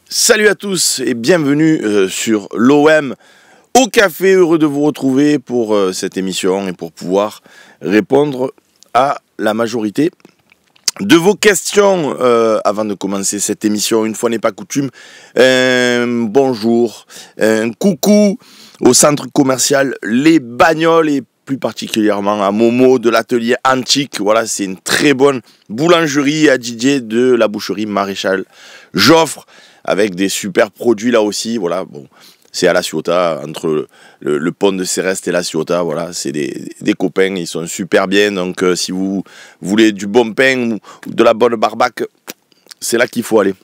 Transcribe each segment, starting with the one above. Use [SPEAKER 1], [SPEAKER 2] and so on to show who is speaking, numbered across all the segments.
[SPEAKER 1] Salut à tous et bienvenue sur l'OM au café. Heureux de vous retrouver pour cette émission et pour pouvoir répondre à la majorité de vos questions. Avant de commencer cette émission, une fois n'est pas coutume, bonjour, coucou au centre commercial Les Bagnoles et plus particulièrement à Momo de l'atelier Antique. Voilà, c'est une très bonne boulangerie à Didier de la boucherie Maréchal Joffre, avec des super produits là aussi. Voilà, bon, c'est à La Ciotat, entre le pont de Céreste et La Ciotat. Voilà, c'est des copains, ils sont super bien. Donc si vous voulez du bon pain ou de la bonne barbaque, c'est là qu'il faut aller.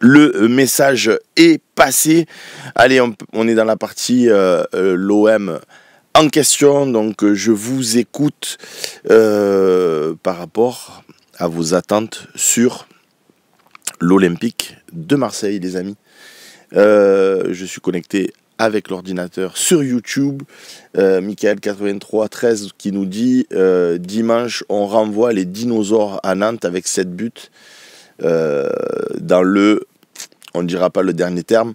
[SPEAKER 1] Le message est passé. Allez, on est dans la partie l'OM en question. Donc je vous écoute par rapport à vos attentes sur l'Olympique de Marseille, les amis. Je suis connecté avec l'ordinateur sur YouTube. Michael8313 qui nous dit dimanche, on renvoie les dinosaures à Nantes avec 7 buts. Dans le, on ne dira pas le dernier terme.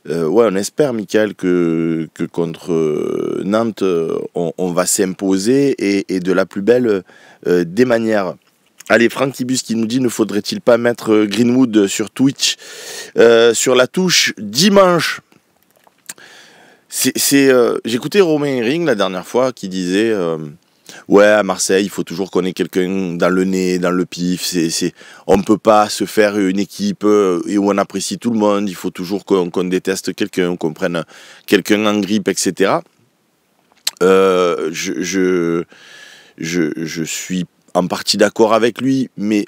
[SPEAKER 1] Ouais, on espère, Michael, que contre Nantes, on va s'imposer et de la plus belle des manières. Allez, Franck Ibus qui nous dit, ne faudrait-il pas mettre Greenwood sur Twitch sur la touche dimanche? J'écoutais Romain Ring la dernière fois qui disait ouais, à Marseille, il faut toujours qu'on ait quelqu'un dans le nez, dans le pif. On ne peut pas se faire une équipe et où on apprécie tout le monde. Il faut toujours qu'on déteste quelqu'un, qu'on prenne quelqu'un en grippe, etc. Je suis en partie d'accord avec lui, mais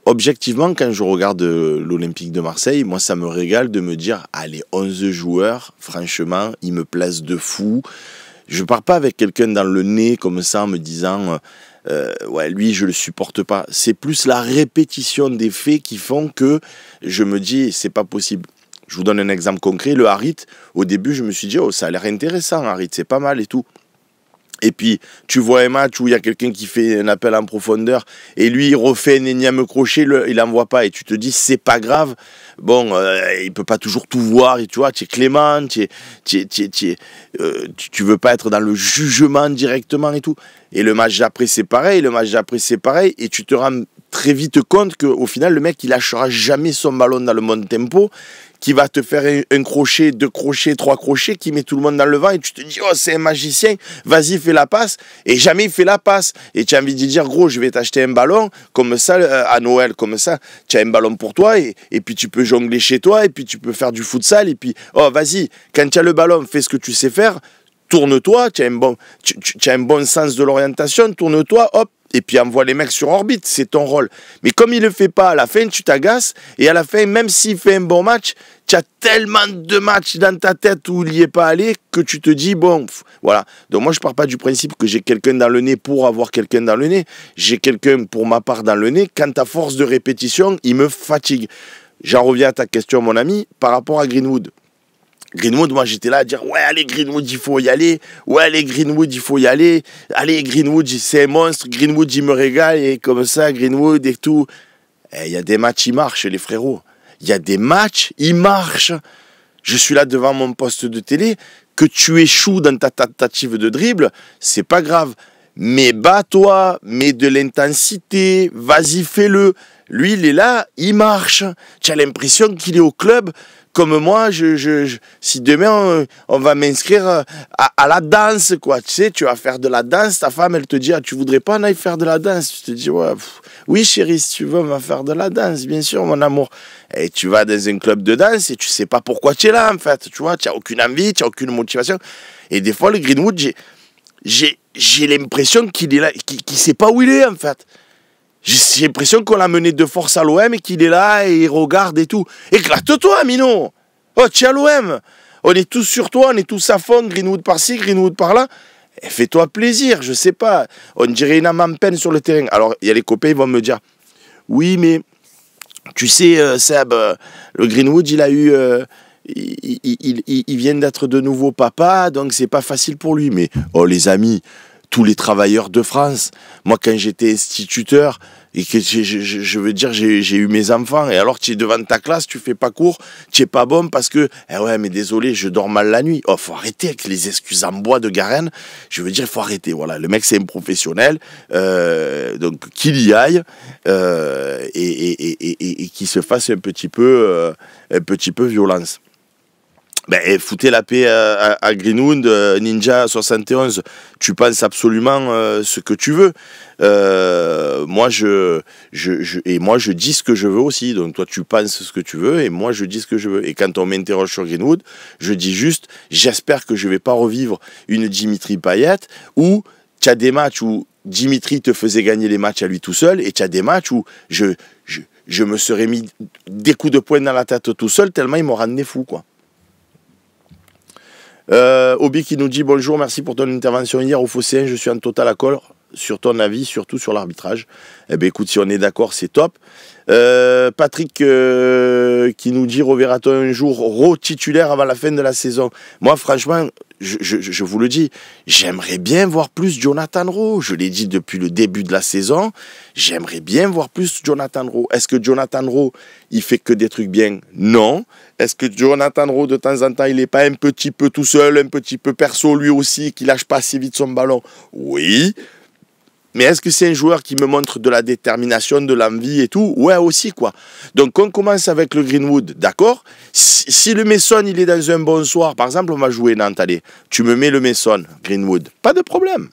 [SPEAKER 1] objectivement, quand je regarde l'Olympique de Marseille, moi, ça me régale de me dire, allez, 11 joueurs, franchement, ils me plaisent de fou. Je pars pas avec quelqu'un dans le nez comme ça en me disant, ouais, lui, je le supporte pas. C'est plus la répétition des faits qui font que je me dis, c'est pas possible. Je vous donne un exemple concret, le Harit. Au début, je me suis dit, oh, ça a l'air intéressant, Harit, c'est pas mal et tout. Et puis, tu vois un match où il y a quelqu'un qui fait un appel en profondeur et lui, il refait un énième crochet, il n'envoie pas. Et tu te dis, c'est pas grave. Bon, il peut pas toujours tout voir. Et tu vois, tu es clément, tu veux pas être dans le jugement directement et tout. Et le match d'après, c'est pareil. Et tu te rends très vite compte qu'au final, le mec, il lâchera jamais son ballon dans le bon tempo, qui va te faire un crochet, 2 crochets, 3 crochets, qui met tout le monde dans le vent, et tu te dis, oh, c'est un magicien, vas-y, fais la passe, et jamais il fait la passe. Et tu as envie de dire, gros, je vais t'acheter un ballon, comme ça, à Noël, comme ça, tu as un ballon pour toi, et puis tu peux jongler chez toi, et puis tu peux faire du futsal, et puis, oh, vas-y, quand tu as le ballon, fais ce que tu sais faire, tourne-toi, tu as un bon sens de l'orientation, tourne-toi, hop, et puis envoie les mecs sur orbite, c'est ton rôle. Mais comme il ne le fait pas, à la fin, tu t'agaces, et à la fin, même s'il fait un bon match, tu as tellement de matchs dans ta tête où il n'y est pas allé, que tu te dis, bon, voilà. Donc moi, je ne pars pas du principe que j'ai quelqu'un dans le nez pour avoir quelqu'un dans le nez. J'ai quelqu'un, pour ma part, dans le nez, quand à force de répétition, il me fatigue. J'en reviens à ta question, mon ami, par rapport à Greenwood. Greenwood, moi j'étais là à dire, ouais, allez Greenwood, il faut y aller, ouais, allez Greenwood, il faut y aller, allez Greenwood, c'est un monstre, Greenwood, il me régale, et comme ça, Greenwood et tout. Il y a des matchs, ils marchent, les frérots. Il y a des matchs, ils marchent. Je suis là devant mon poste de télé, que tu échoues dans ta tentative de dribble, c'est pas grave. Mais bats-toi, mets de l'intensité, vas-y, fais-le. Lui, il est là, il marche. Tu as l'impression qu'il est au club. Comme moi, si demain on va m'inscrire à la danse, quoi, tu sais, tu vas faire de la danse, ta femme, elle te dit, ah, tu voudrais pas en aller faire de la danse? Tu te dis, ouais, oui chérie, si tu veux, on va faire de la danse, bien sûr, mon amour. Et tu vas dans un club de danse et tu sais pas pourquoi tu es là, en fait, tu vois, tu n'as aucune envie, tu n'as aucune motivation. Et des fois, le Greenwood, j'ai l'impression qu'il est là, qu'il sait pas où il est, en fait. J'ai l'impression qu'on l'a mené de force à l'OM et qu'il est là et il regarde et tout. Éclate-toi, Mino. Oh, tu es à l'OM. On est tous sur toi, on est tous à fond. Greenwood par-ci, Greenwood par-là. Fais-toi plaisir, je sais pas. On dirait une âme en peine sur le terrain. Alors, il y a les copains, ils vont me dire, oui, mais tu sais, Seb, le Greenwood, il a eu... il vient d'être de nouveau papa, donc c'est pas facile pour lui. Mais, oh, les amis... tous les travailleurs de France. Moi, quand j'étais instituteur, et que je veux dire, j'ai eu mes enfants, et alors tu es devant ta classe, tu fais pas cours, tu es pas bon parce que, ouais, mais désolé, je dors mal la nuit. Oh, faut arrêter avec les excuses en bois de Garenne. Je veux dire, il faut arrêter. Voilà, le mec, c'est un professionnel, donc qu'il y aille, et qu'il se fasse un petit peu violence. Ben, foutez la paix à Greenwood, Ninja 71, tu penses absolument ce que tu veux. Moi, je dis ce que je veux aussi. Donc, toi, tu penses ce que tu veux et moi, je dis ce que je veux. Et quand on m'interroge sur Greenwood, je dis juste, j'espère que je ne vais pas revivre une Dimitri Payet où tu as des matchs où Dimitri te faisait gagner les matchs à lui tout seul et tu as des matchs où je me serais mis des coups de poing dans la tête tout seul tellement il me rendait fou, quoi. Obi qui nous dit bonjour, merci pour ton intervention hier au Phocéen, je suis en total accord sur ton avis, surtout sur l'arbitrage. Eh bien écoute, si on est d'accord, c'est top. Patrick qui nous dit reverra-t-on un jour titulaire avant la fin de la saison? Moi franchement, je vous le dis, j'aimerais bien voir plus Jonathan Rowe. Je l'ai dit depuis le début de la saison, j'aimerais bien voir plus Jonathan Rowe. Est-ce que Jonathan Rowe, il fait que des trucs bien? Non. Est-ce que Jonathan Rowe, de temps en temps, il n'est pas un petit peu tout seul, un petit peu perso lui aussi, qui lâche pas assez vite son ballon? Oui. Mais est-ce que c'est un joueur qui me montre de la détermination, de l'envie et tout? Ouais, aussi, quoi. Donc, on commence avec le Greenwood, d'accord? Si le Mason, il est dans un bon soir, par exemple, on va jouer Nantes, allez, tu me mets le Mason, Greenwood, pas de problème.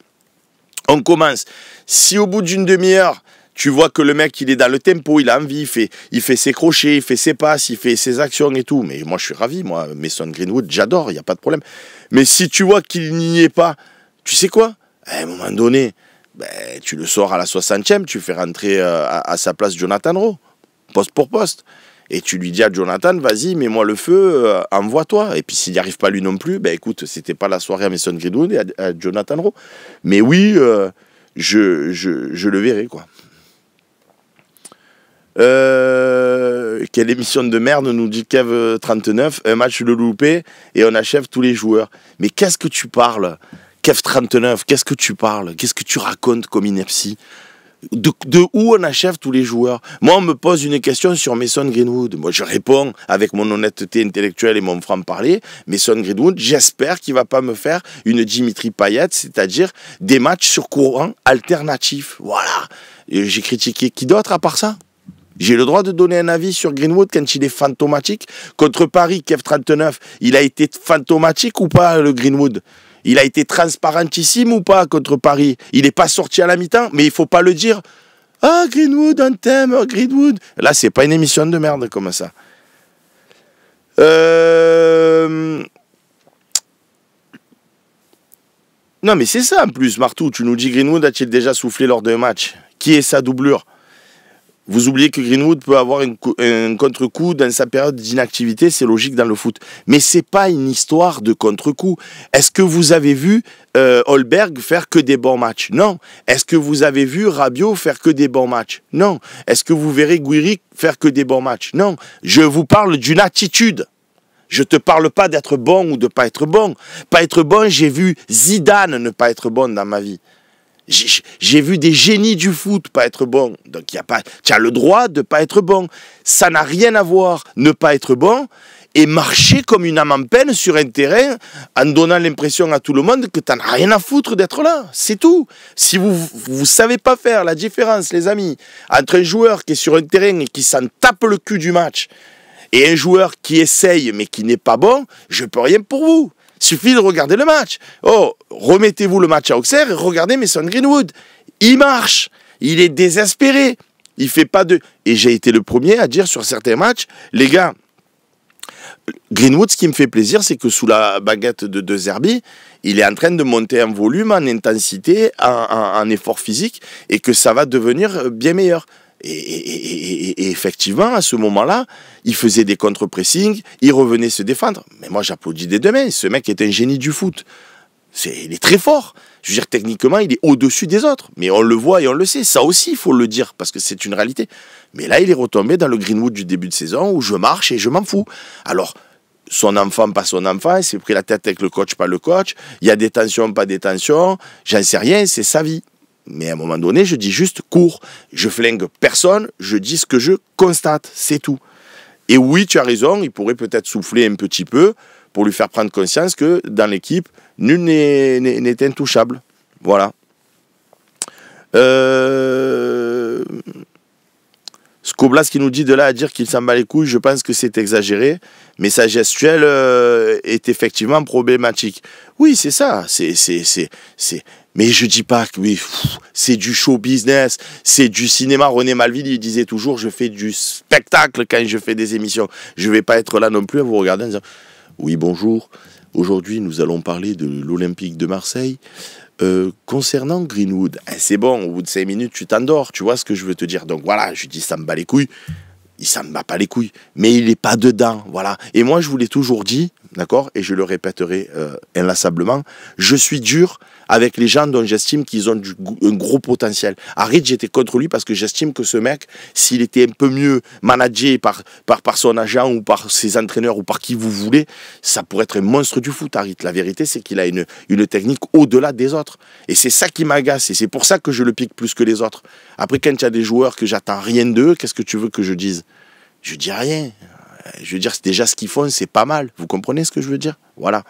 [SPEAKER 1] On commence. Si au bout d'une demi-heure, tu vois que le mec, il est dans le tempo, il a envie, il fait ses crochets, il fait ses passes, il fait ses actions et tout. Mais moi, je suis ravi, moi, Mason Greenwood, j'adore, il n'y a pas de problème. Mais si tu vois qu'il n'y est pas, tu sais quoi? À un moment donné, ben, tu le sors à la 60e, tu fais rentrer à sa place Jonathan Rowe, poste pour poste. Et tu lui dis à Jonathan, vas-y, mets-moi le feu, envoie-toi. Et puis s'il n'y arrive pas lui non plus, ben écoute, c'était pas la soirée à Mason Greenwood et à Jonathan Rowe. Mais oui, je le verrai, quoi. Quelle émission de merde, nous dit Kev 39, un match le loupé et on achève tous les joueurs. Mais qu'est-ce que tu parles, Kev 39, qu'est-ce que tu parles? Qu'est-ce que tu racontes comme ineptie? De où on achève tous les joueurs? Moi, on me pose une question sur Mason Greenwood. Moi, je réponds avec mon honnêteté intellectuelle et mon franc-parler. Mason Greenwood, j'espère qu'il ne va pas me faire une Dimitri Payet, c'est-à-dire des matchs sur courant alternatifs. Voilà. J'ai critiqué qui d'autre à part ça? J'ai le droit de donner un avis sur Greenwood quand il est fantomatique. Contre Paris, Kev 39, il a été fantomatique ou pas, le Greenwood? Il a été transparentissime ou pas contre Paris? Il n'est pas sorti à la mi-temps, mais il ne faut pas le dire. Ah, Greenwood, on t'aime, Greenwood. Là, c'est pas une émission de merde comme ça. Non, mais c'est ça en plus, Martou. Tu nous dis Greenwood a-t-il déjà soufflé lors d'un match? Qui est sa doublure? Vous oubliez que Greenwood peut avoir un contre-coup dans sa période d'inactivité, c'est logique dans le foot. Mais c'est pas une histoire de contre-coup. Est-ce que vous avez vu Holberg faire que des bons matchs? Non. Est-ce que vous avez vu Rabiot faire que des bons matchs? Non. Est-ce que vous verrez Guiri faire que des bons matchs? Non. Je vous parle d'une attitude. Je te parle pas d'être bon ou de pas être bon. Pas être bon, j'ai vu Zidane ne pas être bon dans ma vie. J'ai vu des génies du foot pas être bons. Donc tu as le droit de pas être bon. Ça n'a rien à voir, ne pas être bon, et marcher comme une âme en peine sur un terrain en donnant l'impression à tout le monde que tu n'en as rien à foutre d'être là. C'est tout. Si vous savez pas faire la différence, les amis, entre un joueur qui est sur un terrain et qui s'en tape le cul du match et un joueur qui essaye mais qui n'est pas bon, je peux rien pour vous. Suffit de regarder le match. Oh, remettez-vous le match à Auxerre et regardez Mason Greenwood. Il marche. Il est désespéré. Il fait pas de... Et j'ai été le premier à dire sur certains matchs, les gars, Greenwood, ce qui me fait plaisir, c'est que sous la baguette de Zerbi, il est en train de monter en volume, en intensité, en effort physique, et que ça va devenir bien meilleur. Et effectivement, à ce moment-là, il faisait des contre-pressings, il revenait se défendre. Mais moi, j'applaudis des deux mains. Ce mec est un génie du foot. Il est très fort. Je veux dire, techniquement, il est au-dessus des autres. Mais on le voit et on le sait. Ça aussi, il faut le dire, parce que c'est une réalité. Mais là, il est retombé dans le Greenwood du début de saison, où je marche et je m'en fous. Alors, son enfant, pas son enfant, il s'est pris la tête avec le coach, pas le coach, il y a des tensions, pas des tensions, j'en sais rien, c'est sa vie. Mais à un moment donné, je dis juste cours, je flingue personne, je dis ce que je constate, c'est tout. Et oui, tu as raison, il pourrait peut-être souffler un petit peu pour lui faire prendre conscience que dans l'équipe, nul n'est intouchable. Voilà. Scoblas qui nous dit de là à dire qu'il s'en bat les couilles, je pense que c'est exagéré, mais sa gestuelle est effectivement problématique. Oui, c'est ça, mais je dis pas que oui, c'est du show business, c'est du cinéma. René Malville, il disait toujours, je fais du spectacle quand je fais des émissions. Je vais pas être là non plus à vous regarder en disant, oui, bonjour, aujourd'hui nous allons parler de l'Olympique de Marseille. Concernant Greenwood, c'est bon, au bout de 5 minutes, tu t'endors, tu vois ce que je veux te dire. Donc voilà, je dis, ça me bat les couilles. Ça me bat pas les couilles, mais il n'est pas dedans, voilà. Et moi, je vous l'ai toujours dit, d'accord, et je le répéterai inlassablement, je suis dur avec les gens dont j'estime qu'ils ont un gros potentiel. Harit, j'étais contre lui parce que j'estime que ce mec, s'il était un peu mieux managé par son agent ou par ses entraîneurs ou par qui vous voulez, ça pourrait être un monstre du foot, Harit. La vérité, c'est qu'il a une technique au-delà des autres. Et c'est ça qui m'agace, et c'est pour ça que je le pique plus que les autres. Après, quand il y a des joueurs que j'attends rien d'eux, qu'est-ce que tu veux que je dise? Je dis rien. Je veux dire, déjà ce qu'ils font, c'est pas mal. Vous comprenez ce que je veux dire? Voilà.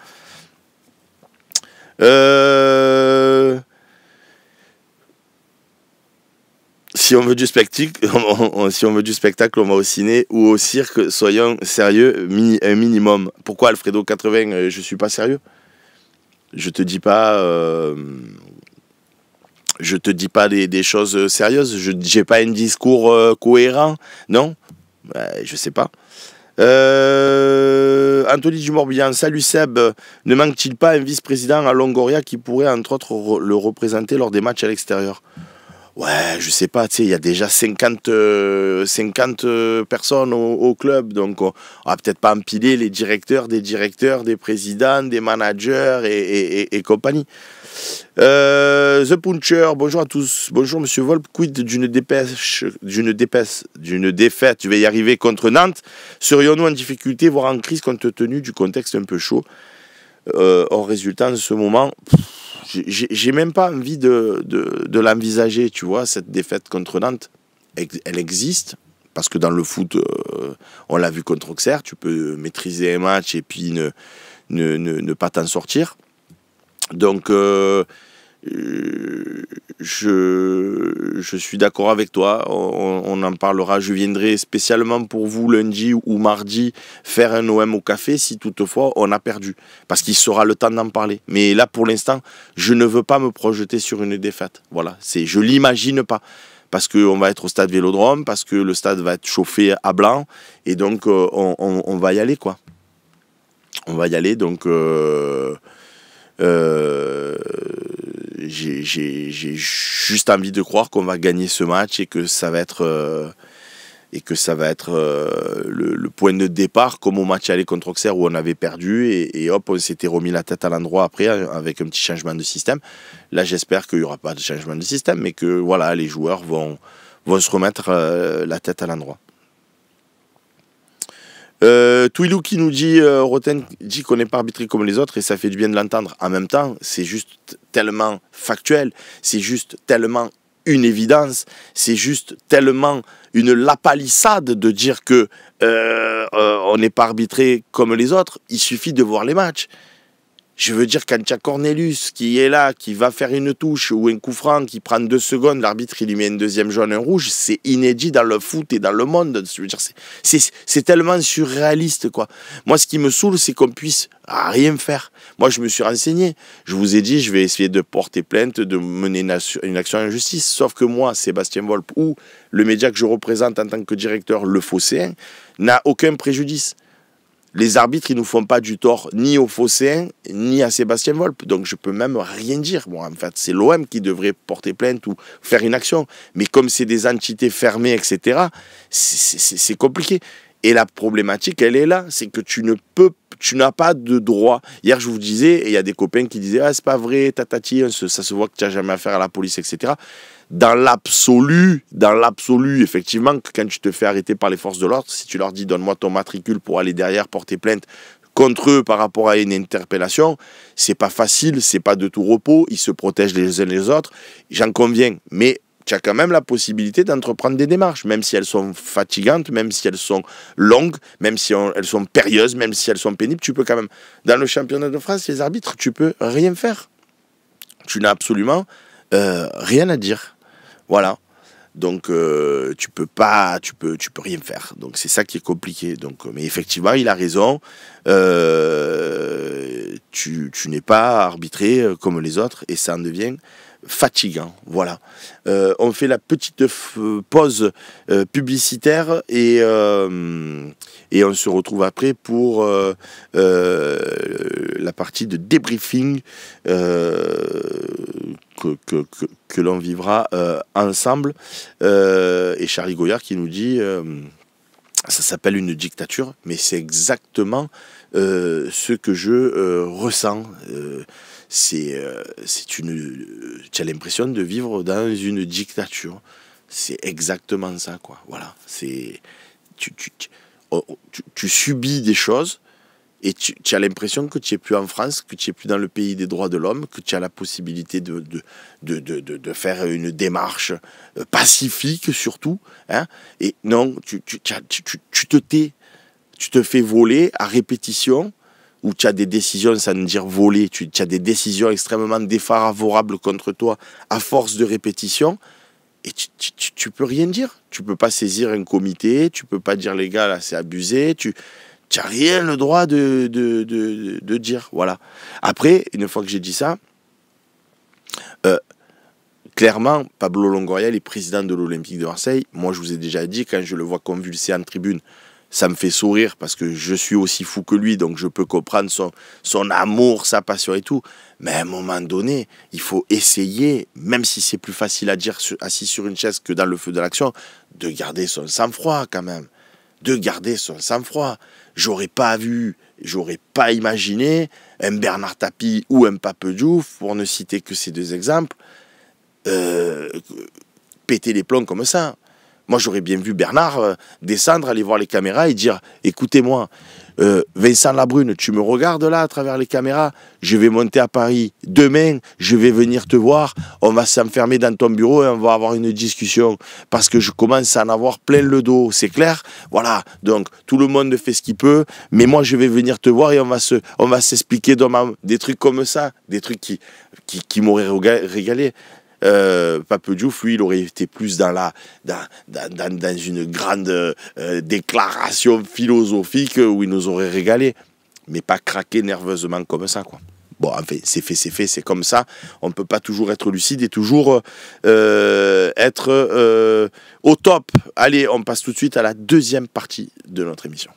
[SPEAKER 1] Si on veut du spectacle, on va au ciné ou au cirque. Soyons sérieux, un minimum. Pourquoi Alfredo 80? Je suis pas sérieux. Je te dis pas. Je te dis pas des choses sérieuses. Je n'ai pas un discours cohérent, non? Je sais pas. Anthony Dumorbihan, salut Seb. Ne manque-t-il pas un vice-président à Longoria qui pourrait entre autres le représenter lors des matchs à l'extérieur? Ouais, je sais pas, tu sais, il y a déjà 50 personnes au club, donc on va peut-être pas empiler les directeurs, des présidents, des managers et compagnie. The Puncher, bonjour à tous. Bonjour Monsieur Volpe, quid d'une défaite, je vais y arriver contre Nantes. Serions-nous en difficulté, voire en crise compte tenu du contexte un peu chaud? Hors résultat en ce moment, j'ai même pas envie de l'envisager, tu vois, cette défaite contre Nantes. Elle existe, parce que dans le foot, on l'a vu contre Auxerre, tu peux maîtriser un match et puis ne pas t'en sortir. Donc, je suis d'accord avec toi, on en parlera, je viendrai spécialement pour vous lundi ou mardi faire un OM au café si toutefois on a perdu, parce qu'il sera le temps d'en parler. Mais là pour l'instant, je ne veux pas me projeter sur une défaite, voilà, je l'imagine pas, parce qu'on va être au stade Vélodrome, parce que le stade va être chauffé à blanc, et donc on va y aller quoi. On va y aller, donc... j'ai juste envie de croire qu'on va gagner ce match et que ça va être le point de départ comme au match aller contre Auxerre où on avait perdu et hop on s'était remis la tête à l'endroit après avec un petit changement de système. Là j'espère qu'il n'y aura pas de changement de système mais que voilà les joueurs vont se remettre la tête à l'endroit. Twilou qui nous dit Roten dit qu'on n'est pas arbitré comme les autres et ça fait du bien de l'entendre. En même temps, c'est juste tellement factuel, c'est juste tellement une évidence, c'est juste tellement une lapalissade de dire que on n'est pas arbitré comme les autres. Il suffit de voir les matchs. Je veux dire, quand il y a Cornelius qui est là, qui va faire une touche ou un coup franc, qui prend 2 secondes, l'arbitre il lui met une deuxième jaune, un rouge, c'est inédit dans le foot et dans le monde. Je veux dire, c'est tellement surréaliste, quoi. Moi, ce qui me saoule, c'est qu'on puisse rien faire. Moi, je me suis renseigné. Je vous ai dit, je vais essayer de porter plainte, de mener une action en justice. Sauf que moi, Sébastien Volpe, ou le média que je représente en tant que directeur, le Phocéen, n'a aucun préjudice. Les arbitres, ils ne nous font pas du tort ni aux Phocéens, ni à Sébastien Volpe. Donc, je peux même rien dire. Bon, en fait, c'est l'OM qui devrait porter plainte ou faire une action. Mais comme c'est des entités fermées, etc., c'est compliqué. Et la problématique, elle est là. C'est que tu n'as pas de droit. Hier, je vous disais, et il y a des copains qui disaient « Ah, c'est pas vrai, tatati, ça se voit que tu n'as jamais affaire à la police, etc. » Dans l'absolu, effectivement, quand tu te fais arrêter par les forces de l'ordre, si tu leur dis donne-moi ton matricule pour aller derrière porter plainte contre eux par rapport à une interpellation, c'est pas facile, c'est pas de tout repos, ils se protègent les uns les autres, j'en conviens, mais tu as quand même la possibilité d'entreprendre des démarches, même si elles sont fatigantes, même si elles sont longues, même si elles sont périlleuses, même si elles sont pénibles, tu peux quand même. Dans le championnat de France, les arbitres, tu peux rien faire. Tu n'as absolument rien à dire. Voilà. Donc tu peux rien faire. Donc c'est ça qui est compliqué. Donc, mais effectivement, il a raison. Tu n'es pas arbitré comme les autres et ça en devient fatigant. Voilà. On fait la petite pause publicitaire et on se retrouve après pour la partie de débriefing que l'on vivra ensemble. Et Charlie Goyard qui nous dit ça s'appelle une dictature, mais c'est exactement ce que je ressens. Tu as l'impression de vivre dans une dictature. C'est exactement ça, quoi. Voilà. Tu subis des choses et tu as l'impression que tu n'es plus en France, que tu n'es plus dans le pays des droits de l'homme, que tu as la possibilité de faire une démarche pacifique surtout. Hein, et non, tu te tais, tu te fais voler à répétition, où tu as des décisions, sans dire voler, tu as des décisions extrêmement défavorables contre toi à force de répétition, et tu peux rien dire. Tu peux pas saisir un comité, tu peux pas dire les gars là c'est abusé, tu n'as rien le droit de dire. Voilà. Après, une fois que j'ai dit ça, clairement, Pablo Longoria, il est président de l'Olympique de Marseille. Moi, je vous ai déjà dit, quand je le vois convulser en tribune, ça me fait sourire parce que je suis aussi fou que lui, donc je peux comprendre son amour, sa passion et tout. Mais à un moment donné, il faut essayer, même si c'est plus facile à dire assis sur une chaise que dans le feu de l'action, de garder son sang-froid quand même. De garder son sang-froid. J'aurais pas imaginé un Bernard Tapie ou un Pape Diouf, pour ne citer que ces deux exemples, péter les plombs comme ça. Moi, j'aurais bien vu Bernard descendre, aller voir les caméras et dire « Écoutez-moi, Vincent Labrune, tu me regardes là à travers les caméras, je vais monter à Paris. Demain, je vais venir te voir, on va s'enfermer dans ton bureau et on va avoir une discussion parce que je commence à en avoir plein le dos, c'est clair? Voilà, donc tout le monde fait ce qu'il peut, mais moi, je vais venir te voir et on va s'expliquer des trucs comme ça, des trucs qui m'auraient régalé. Pape Diouf, lui, il aurait été plus dans une grande déclaration philosophique où il nous aurait régalé, mais pas craquer nerveusement comme ça, quoi. Bon, enfin, c'est fait, c'est comme ça. On ne peut pas toujours être lucide et toujours être au top. Allez, on passe tout de suite à la deuxième partie de notre émission.